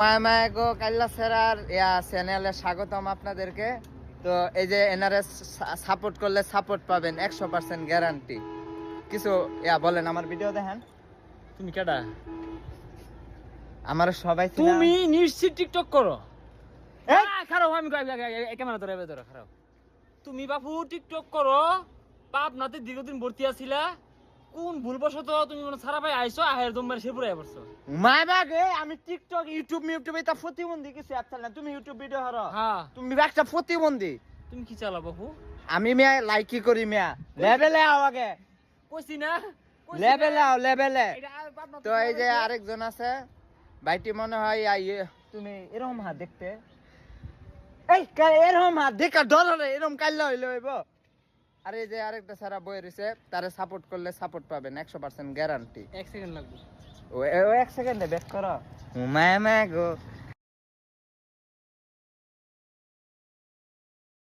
মায়াগো কাইল্লা sir চ্যানেলে স্বাগতম আপনাদেরকে। তো এই যে এনআরএস সাপোর্ট করলে সাপোর্ট পাবেন 100% গ্যারান্টি। কিছু বলেন, আমার ভিডিও দেখেন। তুমি কেডা? আমার সবাই তুমি নিশ্চিত টিকটক করো? এই! খারাপ, আমি ক্যামেরা ধরে খারাপ। তুমি বাপু টিকটক করো? পাবনাতে দীর্ঘদিন ভর্তি আছিলা, কোন ভুলবশত তুমি মনে সারা ভাই আইছো আহের দমবার সে পুরাই পড়ছো। মায়াগে আমি টিকটক ইউটিউব এটা প্রতিবন্ধী কিছু অ্যাপ চালাই না। তুমি ইউটিউব ভিডিও হারো, হ্যাঁ তুমি একটা প্রতিবন্ধী। তুমি কি চালা বাপু? আমি মিয়া লাইকি করি মিয়া লেভেলে আও আগে, কইছি না লেভেলে। এটা পাবনাতে তো এই যে আরেকজন আছে ভাইটি, মনে হয় তুমি এরকম হাত দেখতে, এই এরকম হাত দেখা ডলারে এরকম কাইল্লা হইলে হইব। আর এই যে আরেকটা সারা বই রয়েছে, তারে সাপোর্ট করলে সাপোর্ট পাবেন 100% গ্যারান্টি। 1 সেকেন্ড লাগবে। ও 1 সেকেন্ডে ব্যাক করো। মায়া গো